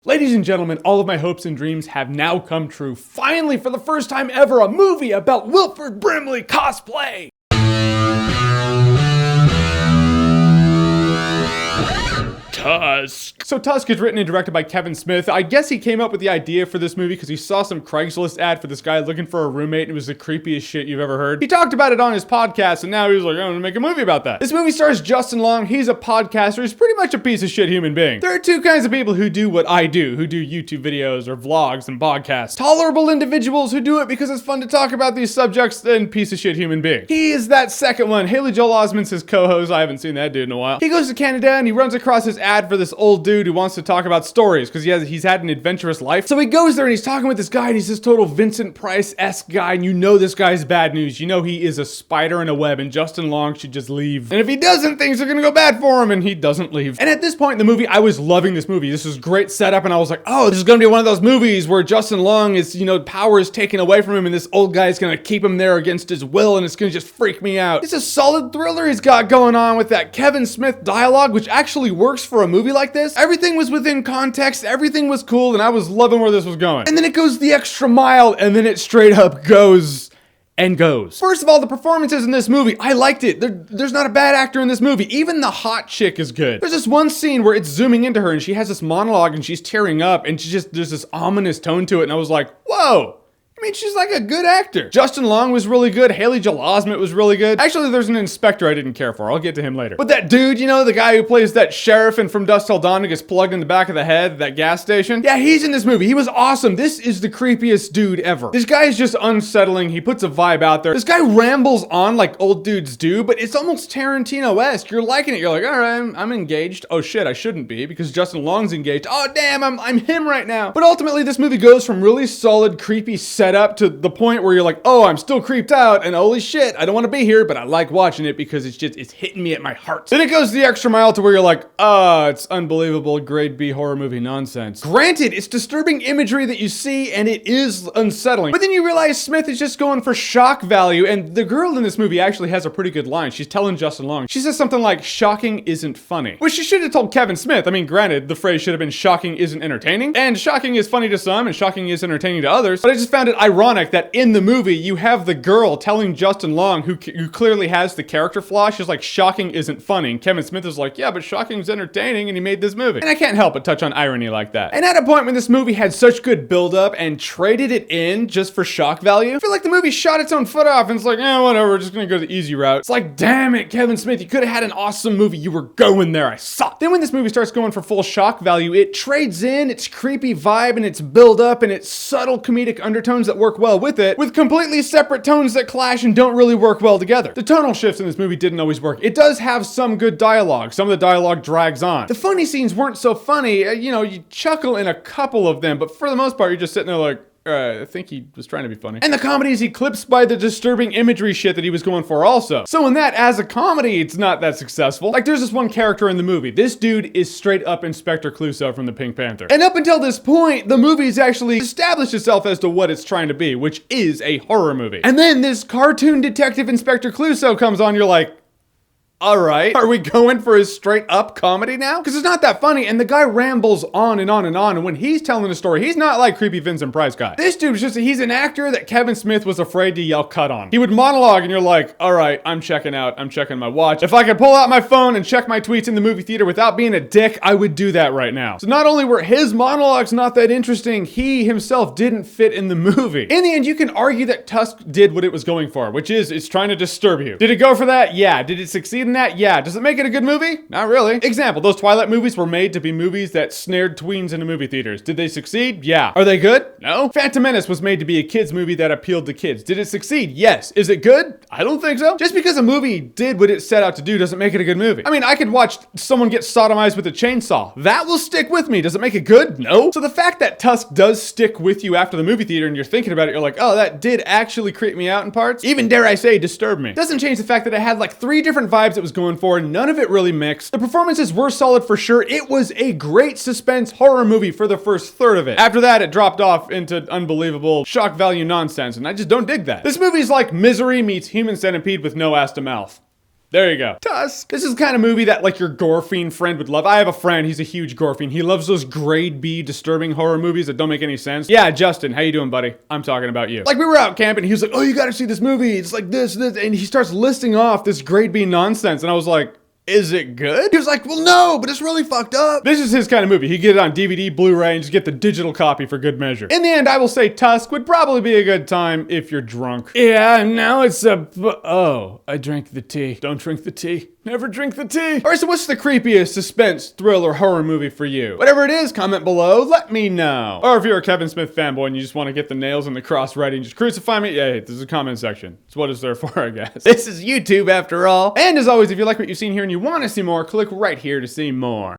Ladies and gentlemen, all of my hopes and dreams have now come true. Finally, for the first time ever, a movie about Wilford Brimley cosplay! Tusk. So Tusk is written and directed by Kevin Smith. I guess he came up with the idea for this movie because he saw some Craigslist ad for this guy looking for a roommate, and it was the creepiest shit you've ever heard. He talked about it on his podcast, and now he was like, I'm gonna make a movie about that. This movie stars Justin Long. He's a podcaster. He's pretty much a piece of shit human being. There are two kinds of people who do what I do, who do YouTube videos or vlogs and podcasts. Tolerable individuals who do it because it's fun to talk about these subjects, and piece of shit human being. He is that second one. Haley Joel Osment's his co-host. I haven't seen that dude in a while. He goes to Canada and he runs across his ad for this old dude who wants to talk about stories because he's had an adventurous life. So he goes there and he's talking with this guy, and he's this total Vincent Price-esque guy, and you know this guy's bad news. You know he is a spider in a web, and Justin Long should just leave. And if he doesn't, things are gonna go bad for him, and he doesn't leave. And at this point in the movie, I was loving this movie. This was great setup, and I was like, oh, this is gonna be one of those movies where Justin Long is, power is taken away from him, and this old guy is gonna keep him there against his will, and it's gonna just freak me out. It's a solid thriller he's got going on with that Kevin Smith dialogue, which actually works for a movie like this. Everything was within context, everything was cool, and I was loving where this was going. And then it goes the extra mile, and then it straight up goes and goes. First of all, the performances in this movie, I liked it. There's not a bad actor in this movie. Even the hot chick is good. There's this one scene where it's zooming into her, and she has this monologue, and she's tearing up, and there's this ominous tone to it, and I was like, whoa. I mean, she's like a good actor. Justin Long was really good. Haley Joel Osment was really good. Actually, there's an inspector I didn't care for. I'll get to him later. But that dude, the guy who plays that sheriff and From Dusk Till Dawn who gets plugged in the back of the head at that gas station. Yeah, he's in this movie. He was awesome. This is the creepiest dude ever. This guy is just unsettling. He puts a vibe out there. This guy rambles on like old dudes do, but it's almost Tarantino-esque. You're liking it. You're like, all right, I'm engaged. Oh shit, I shouldn't be because Justin Long's engaged. Oh damn, I'm him right now. But ultimately, this movie goes from really solid, creepy setup to the point where you're like, oh, I'm still creeped out, and holy shit, I don't want to be here, but I like watching it because it's hitting me at my heart. Then it goes the extra mile to where you're like, it's unbelievable grade B horror movie nonsense. Granted, it's disturbing imagery that you see, and it is unsettling. But then you realize Smith is just going for shock value, and the girl in this movie actually has a pretty good line. She's telling Justin Long. She says something like, shocking isn't funny. Which she should have told Kevin Smith. I mean, granted, the phrase should have been shocking isn't entertaining, and shocking is funny to some, and shocking is entertaining to others, but I just found it ironic that in the movie, you have the girl telling Justin Long, who clearly has the character flaw, she's like, shocking isn't funny. And Kevin Smith is like, yeah, but shocking's entertaining, and he made this movie. And I can't help but touch on irony like that. And at a point when this movie had such good build-up and traded it in just for shock value, I feel like the movie shot its own foot off, and it's like, whatever, we're just gonna go the easy route. It's like, damn it, Kevin Smith, you could have had an awesome movie. You were going there. I saw. Then when this movie starts going for full shock value, it trades in its creepy vibe and its build-up and its subtle comedic undertones that work well with it, with completely separate tones that clash and don't really work well together. The tonal shifts in this movie didn't always work. It does have some good dialogue. Some of the dialogue drags on. The funny scenes weren't so funny. You chuckle in a couple of them, but for the most part, you're just sitting there like, I think he was trying to be funny. And the comedy is eclipsed by the disturbing imagery shit that he was going for also. So in that, as a comedy, it's not that successful. Like, there's this one character in the movie. This dude is straight up Inspector Clouseau from the Pink Panther. And up until this point, the movie's actually established itself as to what it's trying to be, which is a horror movie. And then this cartoon detective Inspector Clouseau comes on, you're like, all right, are we going for a straight up comedy now? Because it's not that funny, and the guy rambles on and on and on, and when he's telling a story, he's not like creepy Vincent Price guy. This dude's he's an actor that Kevin Smith was afraid to yell cut on. He would monologue, and you're like, all right, I'm checking out, I'm checking my watch. If I could pull out my phone and check my tweets in the movie theater without being a dick, I would do that right now. So not only were his monologues not that interesting, he himself didn't fit in the movie. In the end, you can argue that Tusk did what it was going for, which is, it's trying to disturb you. Did it go for that? Yeah. Did it succeed in that? Yeah. Does it make it a good movie? Not really. Example, those Twilight movies were made to be movies that snared tweens into movie theaters. Did they succeed? Yeah. Are they good? No. Phantom Menace was made to be a kids movie that appealed to kids. Did it succeed? Yes. Is it good? I don't think so. Just because a movie did what it set out to do doesn't make it a good movie. I mean, I could watch someone get sodomized with a chainsaw. That will stick with me. Does it make it good? No. So the fact that Tusk does stick with you after the movie theater and you're thinking about it, you're like, oh, that did actually creep me out in parts. Even, dare I say, disturb me. Doesn't change the fact that it had like 3 different vibes it was going for, and none of it really mixed. The performances were solid for sure. It was a great suspense horror movie for the first third of it. After that, it dropped off into unbelievable shock value nonsense, and I just don't dig that. This movie is like Misery meets Human Centipede with no ass to mouth. There you go. Tusk. This is the kind of movie that like your gorefiend friend would love. I have a friend, he's a huge gorefiend. He loves those grade B disturbing horror movies that don't make any sense. Yeah, Justin, how you doing, buddy? I'm talking about you. Like we were out camping, he was like, oh, you gotta see this movie. It's like this, and he starts listing off this grade B nonsense. And I was like, is it good? He was like, well, no, but it's really fucked up. This is his kind of movie. He'd get it on DVD, Blu-ray, and just get the digital copy for good measure. In the end, I will say Tusk would probably be a good time if you're drunk. Yeah, now it's oh, I drank the tea. Don't drink the tea. Never drink the tea. All right, so what's the creepiest suspense, thriller, horror movie for you? Whatever it is, comment below, let me know. Or if you're a Kevin Smith fanboy and you just want to get the nails in the cross ready and just crucify me, yeah, this is a comment section. It's what it's there for, I guess. This is YouTube after all. And as always, if you like what you've seen here and you want to see more, click right here to see more.